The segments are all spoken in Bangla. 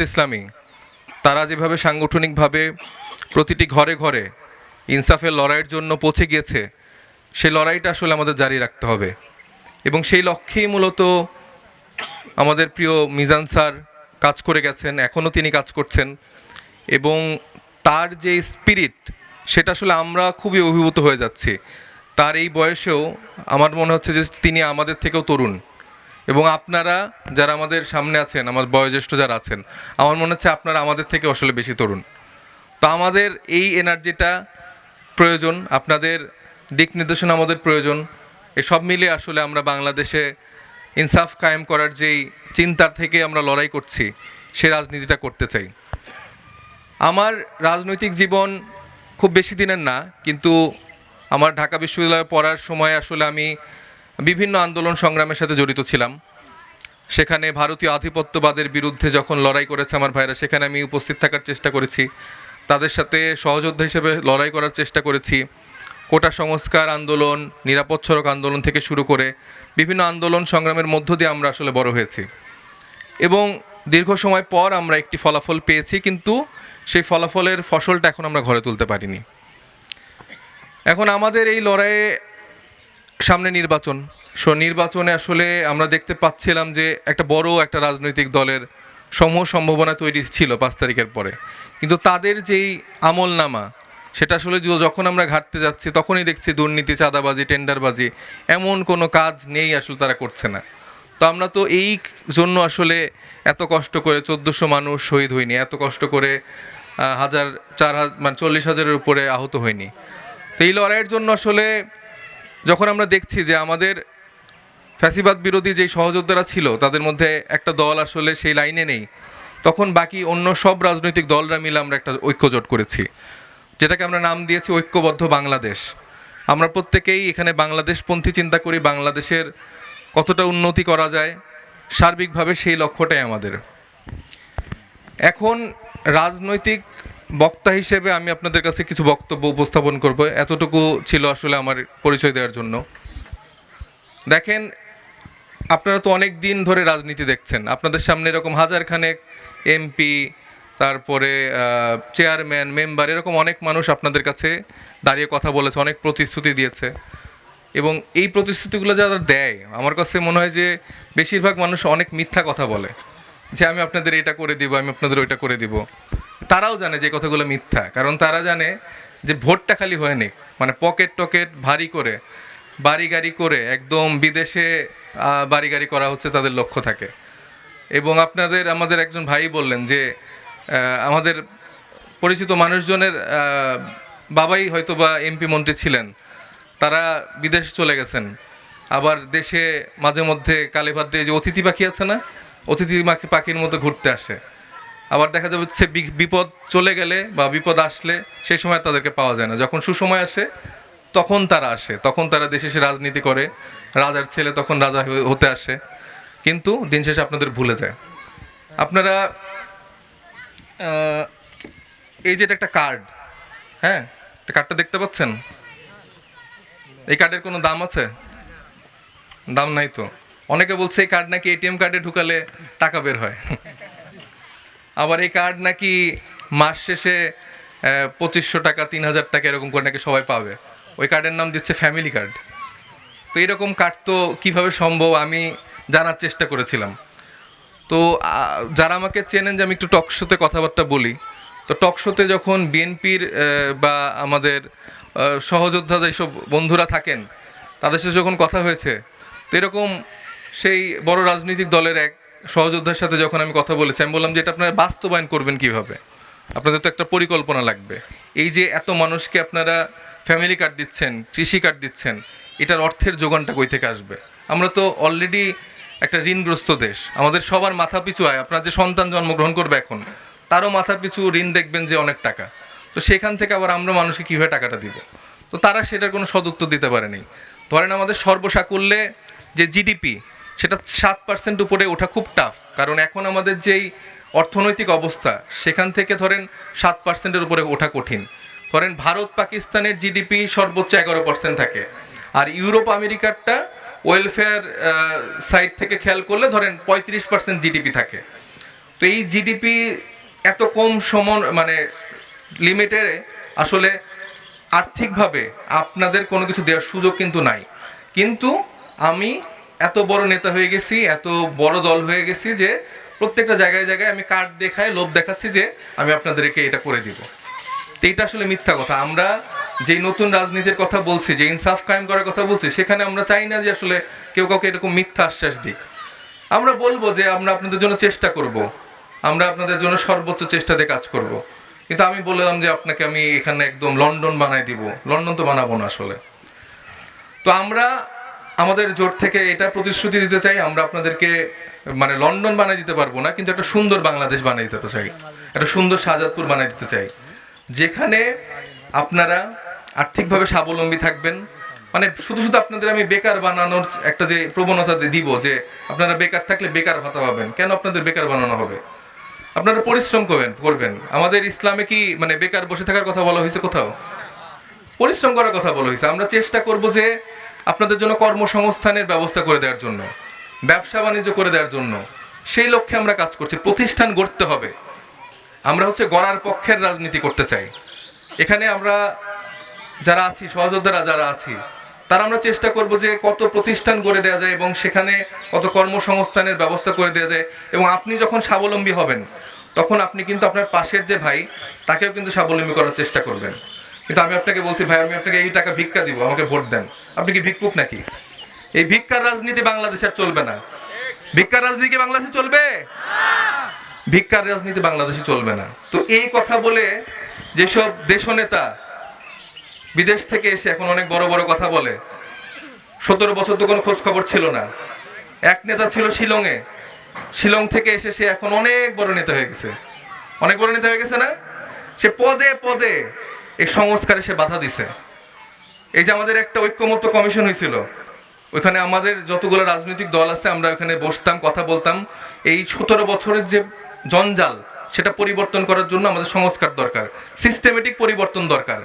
ইসলামী তারা যেভাবে সাংগঠনিকভাবে প্রতিটি ঘরে ঘরে ইনসাফের লড়াইয়ের জন্য পৌঁছে গিয়েছে, সেই লড়াইটা আসলে আমাদের জারি রাখতে হবে। এবং সেই লক্ষ্যেই মূলত আমাদের প্রিয় মিজান স্যার কাজ করে গেছেন, এখনও তিনি কাজ করছেন। এবং তার যে স্পিরিট, সেটা আসলে আমরা খুবই অভিভূত হয়ে যাচ্ছি। তার এই বয়সেও আমার মনে হচ্ছে যে তিনি আমাদের থেকেও তরুণ। এবং আপনারা যারা আমাদের সামনে আছেন, আমার বয়োজ্যেষ্ঠ যারা আছেন, আমার মনে হচ্ছে আপনারা আমাদের থেকে আসলে বেশি তরুণ। তো আমাদের এই এনার্জিটা প্রয়োজন, আপনাদের দিক নির্দেশনা আমাদের প্রয়োজন। এসব মিলে আসলে আমরা বাংলাদেশে ইনসাফ কায়েম করার যেই চিন্তার থেকে আমরা লড়াই করছি, সে রাজনীতিটা করতে চাই। আমার রাজনৈতিক জীবন খুব বেশি দিনের না, কিন্তু আমার ঢাকা বিশ্ববিদ্যালয়ে পড়ার সময় আসলে আমি বিভিন্ন আন্দোলন সংগ্রামের সাথে জড়িত ছিলাম। সেখানে ভারতীয় আধিপত্যবাদের বিরুদ্ধে যখন লড়াই করেছে আমার ভাইরা, সেখানে আমি উপস্থিত থাকার চেষ্টা করেছি, তাদের সাথে সহযোদ্ধা হিসেবে লড়াই করার চেষ্টা করেছি। কোটা সংস্কার আন্দোলন, নিরাপদ সড়ক আন্দোলন থেকে শুরু করে বিভিন্ন আন্দোলন সংগ্রামের মধ্য দিয়ে আমরা আসলে বড় হয়েছি। এবং দীর্ঘ সময় পর আমরা একটি ফলাফল পেয়েছি, কিন্তু সেই ফলাফলের ফসলটা এখন আমরা ঘরে তুলতে পারিনি। এখন আমাদের এই লড়াইয়ে সামনে নির্বাচন। নির্বাচনে আসলে আমরা দেখতে পাচ্ছিলাম যে একটা বড় একটা রাজনৈতিক দলের সমূহ সম্ভাবনা তৈরি ছিল 5 তারিখের পরে, কিন্তু তাদের যেই আমলনামা, সেটা আসলে যখন আমরা ঘাটতে যাচ্ছি তখনই দেখছি দুর্নীতি, চাঁদাবাজি, টেন্ডারবাজি, এমন কোনো কাজ নেই আসলে তারা করছে না। তো আমরা তো এই জন্য আসলে এত কষ্ট করে 1400 মানুষ শহীদ হয়নি, এত কষ্ট করে 40,000 উপরে আহত হয়নি। তো এই লড়াইয়ের জন্য আসলে যখন আমরা দেখছি যে আমাদের ফ্যাসিবাদ বিরোধী যেই সহযোদ্ধারা ছিল, তাদের মধ্যে একটা দল আসলে সেই লাইনে নেই, তখন বাকি অন্য সব রাজনৈতিক দলরা মিলে আমরা একটা ঐক্যজোট করেছি, যেটাকে আমরা নাম দিয়েছি ঐক্যবদ্ধ বাংলাদেশ। আমরা প্রত্যেকেই এখানে বাংলাদেশপন্থী চিন্তা করি, বাংলাদেশের কতটা উন্নতি করা যায় সার্বিকভাবে, সেই লক্ষ্যটাই আমাদের। এখন রাজনৈতিক বক্তা হিসেবে আমি আপনাদের কাছে কিছু বক্তব্য উপস্থাপন করব, এতটুকু ছিল আসলে আমার পরিচয় দেওয়ার জন্য। দেখেন, আপনারা তো অনেক দিন ধরে রাজনীতি দেখছেন, আপনাদের সামনে এরকম হাজারখানেক এমপি, তারপরে চেয়ারম্যান, মেম্বার, এরকম অনেক মানুষ আপনাদের কাছে দাঁড়িয়ে কথা বলেছে, অনেক প্রতিশ্রুতি দিয়েছে। এবং এই প্রতিশ্রুতিগুলো যারা দেয়, আমার কাছে মনে হয় যে বেশিরভাগ মানুষ অনেক মিথ্যা কথা বলে, যে আমি আপনাদের এটা করে দিব, আমি আপনাদের ওইটা করে দিব। তারাও জানে যে কথাগুলো মিথ্যা, কারণ তারা জানে যে ভোটটা খালি হয়ে নেই, মানে পকেট টকেট ভারী করে, বাড়ি গাড়ি করে একদম বিদেশে বাড়ি গাড়ি করা হচ্ছে তাদের লক্ষ্য থাকে। এবং আমাদের একজন ভাই বললেন যে আমাদের পরিচিত মানুষজনের বাবাই হয়তো বা এমপি মন্ত্রী ছিলেন, তারা বিদেশ চলে গেছেন, আবার দেশে মাঝে মধ্যে কালীভাদ্রে যে অতিথি পাখি আছে না, অতিথি পাখির মতো ঘুরতে আসে। আবার দেখা যাবে সে বিপদ চলে গেলে বা বিপদ আসলে সেই সময় তাদেরকে পাওয়া যায় না, যখন সুসময় আসে তখন তারা আসে, তখন তারা দেশে এসে রাজনীতি করে, রাজার ছেলে তখন রাজা হতে আসে, কিন্তু দিন শেষে আপনাদের ভুলে যায়। আপনারা এই যে একটা কার্ড, হ্যাঁ, কার্ডটা দেখতে পাচ্ছেন, এই কার্ডের কোনো দাম আছে? দাম নাই তো। অনেকে বলছে এই কার্ড নাকি এটিএম কার্ডে ঢুকালে টাকা বের হয়, আবার এই কার্ড নাকি মাস শেষে 2500 টাকা, 3000 টাকা এরকম করে নাকি সবাই পাবে। ওই কার্ডের নাম দিচ্ছে ফ্যামিলি কার্ড। তো এরকম কার্ড তো কীভাবে সম্ভব আমি জানার চেষ্টা করেছিলাম। তো যারা আমাকে চেনেন যে আমি একটু টক শোতে কথাবার্তা বলি, তো টক শোতে যখন বিএনপির বা আমাদের সহযোদ্ধা যেসব বন্ধুরা থাকেন, তাদের সাথে যখন কথা হয়েছে, তো এরকম সেই বড় রাজনৈতিক দলের এক সহযোদ্ধার সাথে যখন আমি কথা বলেছি, আমি বললাম যে এটা আপনারা বাস্তবায়ন করবেন কিভাবে, আপনাদের তো একটা পরিকল্পনা লাগবে। এই যে এত মানুষকে আপনারা ফ্যামিলি কার্ড দিচ্ছেন, কৃষি কার্ড দিচ্ছেন, এটার অর্থের যোগানটা কই থেকে আসবে? আমরা তো অলরেডি একটা ঋণগ্রস্ত দেশ, আমাদের সবার মাথা পিছু আয়, আপনার যে সন্তান জন্মগ্রহণ করবে এখন, তারও মাথা পিছু ঋণ দেখবেন যে অনেক টাকা। তো সেখান থেকে আবার আমরা মানুষকে কীভাবে টাকাটা দিব? তো তারা সেটার কোনো সদুত্তর দিতে পারেনি। ধরেন আমাদের সর্বসাকুল্যে যে জিডিপি, সেটা 7% উপরে ওঠা খুব টাফ, কারণ এখন আমাদের যেই অর্থনৈতিক অবস্থা, সেখান থেকে ধরেন 7%-এর উপরে ওঠা কঠিন। ধরেন ভারত পাকিস্তানের জিডিপি সর্বোচ্চ 11% থাকে, আর ইউরোপ আমেরিকারটা ওয়েলফেয়ার সাইড থেকে খেয়াল করলে ধরেন 35% জিডিপি থাকে। তো এই জিডিপি এত কম মানে লিমিটে আসলে আর্থিকভাবে আপনাদের কোনো কিছু দেওয়ার সুযোগ কিন্তু নাই। কিন্তু আমি এত বড় নেতা হয়ে গেছি, এত বড় দল হয়ে গেছি যে প্রত্যেকটা জায়গায় জায়গায় আমি কার্ড দেখাই, লোভ দেখাচ্ছি যে আমি আপনাদেরকে এটা করে দিব। তো এটা আসলে মিথ্যা কথা। আমরা যেই নতুন রাজনীতির কথা বলছি, যে ইনসাফ কায়েম করার কথা বলছি, সেখানে আমরা চাই না যে আসলে কেউ কাউকে এরকম মিথ্যা আশ্বাস দিই। আমরা বলবো যে আমরা আপনাদের জন্য চেষ্টা করব, আমরা আপনাদের জন্য সর্বোচ্চ চেষ্টা দিয়ে কাজ করব। কিন্তু আমি বললাম যে আপনাকে আমি এখানে একদম লন্ডন বানাই দিব, লন্ডন তো বানাবো না আসলে। তো আমরা আমাদের জোট থেকে এটা প্রতিশ্রুতি দিতে চাই, আমরা আপনাদেরকে মানে লন্ডন বানাই দিতে পারবো না, কিন্তু একটা সুন্দর বাংলাদেশ বানাই দিতে চাই, একটা সুন্দর শাহজাদপুর বানাই দিতে চাই, যেখানে আপনারা আর্থিকভাবে স্বাবলম্বী থাকবেন। মানে শুধু শুধু আপনাদের আমি বেকার বানানোর একটা যে প্রবণতা দিব যে আপনারা বেকার থাকলে বেকার ভাতা পাবেন, কেন আপনাদের বেকার বানানো হবে? আপনারা পরিশ্রম করবেন। আমাদের ইসলামে কি মানে বেকার বসে থাকার কথা বলা হয়েছে কোথাও? পরিশ্রম করার কথা বলা হয়েছে। আমরা চেষ্টা করব যে আপনাদের জন্য কর্মসংস্থানের ব্যবস্থা করে দেওয়ার জন্য, ব্যবসা বাণিজ্য করে দেওয়ার জন্য, সেই লক্ষ্যে আমরা কাজ করছি। প্রতিষ্ঠান গড়তে হবে। আমরা গড়ার পক্ষের রাজনীতি করতে চাই। এখানে আমরা যারা আছি, সহযোদ্ধারা যারা আছি, তারা আমরা চেষ্টা করব যে কত প্রতিষ্ঠান গড়ে দেওয়া যায় এবং সেখানে কত কর্মসংস্থানের ব্যবস্থা করে দেওয়া যায়। এবং আপনি যখন স্বাবলম্বী হবেন, তখন আপনি কিন্তু আপনার পাশের যে ভাই, তাকেও কিন্তু স্বাবলম্বী করার চেষ্টা করবেন। কিন্তু আমি আপনাকে বলছি, ভাই আমি আপনাকে এই টাকা ভিক্ষা দিব, আমাকে ভোট দেন, আপনি কি ভিক্ষুক নাকি? এই ভিক্ষার রাজনীতি বাংলাদেশে আর চলবে না। ভিক্ষার রাজনীতি কি বাংলাদেশে চলবে? ভিক্ষার রাজনীতি বাংলাদেশে চলবে না। তো এই কথা বলে যেসব দেশনেতা বিদেশ থেকে এসে এখন অনেক বড় বড় কথা বলে, 17 বছর তো কোনো খোঁজ খবর ছিল না। এক নেতা ছিল শিলংয়ে, শিলং থেকে এসে সে এখন অনেক বড় নেতা হয়ে গেছে, অনেক বড় নেতা হয়ে গেছে না? সে পদে পদে এই সংস্কারে সে বাধা দিছে। এই যে আমাদের একটা ঐক্যমত্য কমিশন হয়েছিল, ওইখানে আমাদের যতগুলো রাজনৈতিক দল আছে আমরা ওইখানে বসতাম, কথা বলতাম। এই 17 বছরের যে জঞ্জাল, সেটা পরিবর্তন করার জন্য আমাদের সংস্কার দরকার, সিস্টেমেটিক পরিবর্তন দরকার।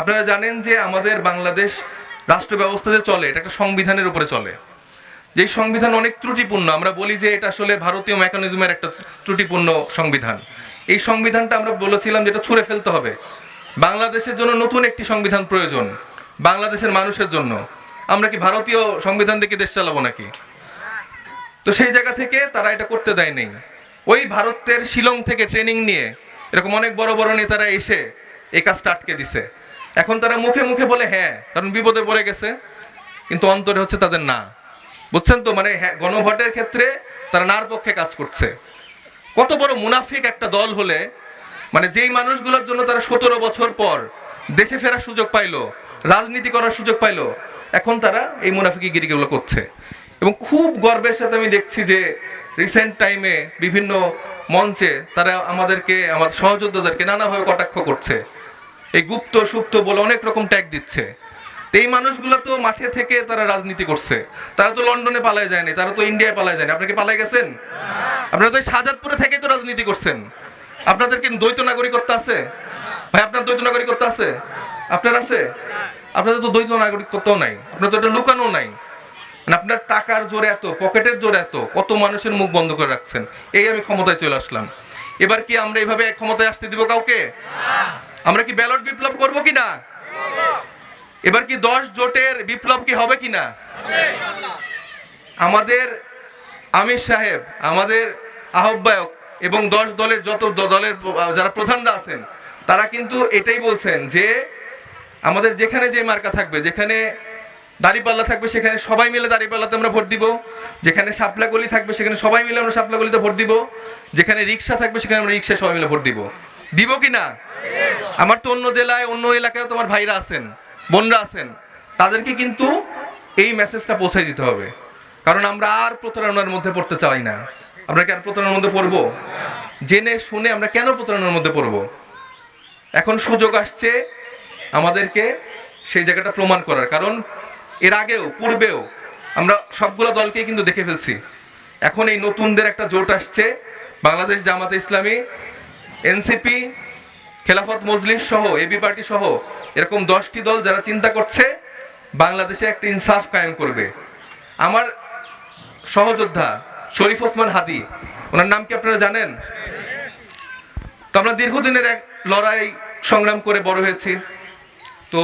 আপনারা জানেন যে আমাদের বাংলাদেশ রাষ্ট্র ব্যবস্থা যে চলে, এটা একটা সংবিধানের উপরে চলে। যেই সংবিধান অনেক ত্রুটিপূর্ণ, আমরা বলি যে এটা আসলে ভারতীয় মেকানিজমের একটা ত্রুটিপূর্ণ সংবিধান। এই সংবিধানটা আমরা বলেছিলাম যেটা ছুঁড়ে ফেলতে হবে। বাংলাদেশের জন্য নতুন একটি সংবিধান প্রয়োজন, বাংলাদেশের মানুষের জন্য। আমরা কি ভারতীয় সংবিধান দেখে দেশ চালাবো নাকি? তো সেই জায়গা থেকে তারা এটা করতে দেয় নেই। ওই ভারতের শিলং থেকে ট্রেনিং নিয়ে এরকম অনেক বড় বড় নেতারা এসে এই কাজটা আটকে দিছে। এখন তারা মুখে মুখে বলে হ্যাঁ, কারণ বিপদে পড়ে গেছে, কিন্তু অন্তরে তাদের না। বুঝছেন তো? মানে হ্যাঁ, গণভোটের ক্ষেত্রে তারা নার পক্ষে কাজ করছে। কত বড় মুনাফিক একটা দল হলে, মানে যেই মানুষগুলোর জন্য তারা 17 বছর পর দেশে ফেরার সুযোগ পাইলো, রাজনীতি করার সুযোগ পাইলো, এখন তারা এই মুনাফিকি গিরিগুলো করছে। এবং খুব গর্বের সাথে আমি দেখছি যে রিসেন্ট টাইমে বিভিন্ন মঞ্চে তারা আমাদেরকে, আমাদের সহযোদ্ধাদেরকে নানাভাবে কটাক্ষ করছে, এই গুপ্ত সুপ্ত বলে অনেক রকম ট্যাগ দিচ্ছে। তো এই মানুষগুলো তো মাঠে থেকে তারা রাজনীতি করছে, তারা তো লন্ডনে পালায় যায়নি, তারা তো ইন্ডিয়ায় পালায় যায়নি। আপনারা কি পালায় গেছেন? আপনারা তো শাহজাদপুরে থেকে তো রাজনীতি করছেন। আপনাদের কি দ্বৈত নাগরিকত্ব আছে? ভাই আপনার দ্বৈত নাগরিকত্ব আছে? আপনার আছে? আপনাদের তো দ্বৈত নাগরিকত্বও নাই, আপনার তো এটা লুকানো নাই। মানে আপনার টাকার জোরে এত, পকেটের জোরে এত, কত মানুষের মুখ বন্ধ করে রাখছেন। এই আমি ক্ষমতায় চলে আসলাম। এবার কি আমরা এইভাবে ক্ষমতায় আসতে দিব কাউকে? আমরা কি ব্যালট বিপ্লব করব কি না? এবার কি 10 জোটের বিপ্লব কি হবে কি না? আমাদের আমির সাহেব, আমাদের আহ্বায়ক এবং 10 দলের যত দলের যারা প্রধানরা আছেন, তারা কিন্তু এটাই বলছেন যে আমাদের যেখানে যে মার্কা থাকবে, যেখানে দাড়িপাল্লা থাকবে, সেখানে সবাই মিলে দাড়িপাল্লাতে আমরা ভোট দিব। যেখানে শাপলা গলি থাকবে, সেখানে সবাই মিলে আমরা শাপলা গলিতে ভোট দিব। যেখানে রিক্সা থাকবে, সেখানে আমরা রিক্সায় সবাই মিলে ভোট দিব। দিব কি না? আমার তো অন্য জেলায়, অন্য এলাকায় তোমার ভাইরা আছেন, বোনরা আছেন, তাদেরকে কিন্তু এই মেসেজটা পৌঁছাই দিতে হবে। কারণ আমরা আর প্রতারণার মধ্যে পড়তে চাই না। আমরা কি আর প্রতারণার মধ্যে পড়বো? জেনে শুনে আমরা কেন প্রতারণার মধ্যে পড়বো? এখন সুযোগ আসছে আমাদেরকে সেই জায়গাটা প্রমাণ করার। কারণ এর আগেও, পূর্বেও আমরা সবগুলো দলকে কিন্তু দেখে ফেলছি। এখন এই নতুনদের একটা জোট আসছে, বাংলাদেশ জামাতে ইসলামী, এনসিপি, খেলাফত মজলিস সহ, এবি পার্টি সহ, এরকম 10টি দল যারা চিন্তা করছে বাংলাদেশে একটা ইনসাফ কায়েম করবে। আমার সহযোদ্ধা শরীফ ওসমান হাদি, ওনার নাম কি আপনারা জানেন? তো আমরা দীর্ঘদিনের এক লড়াই সংগ্রাম করে বড় হয়েছি। তো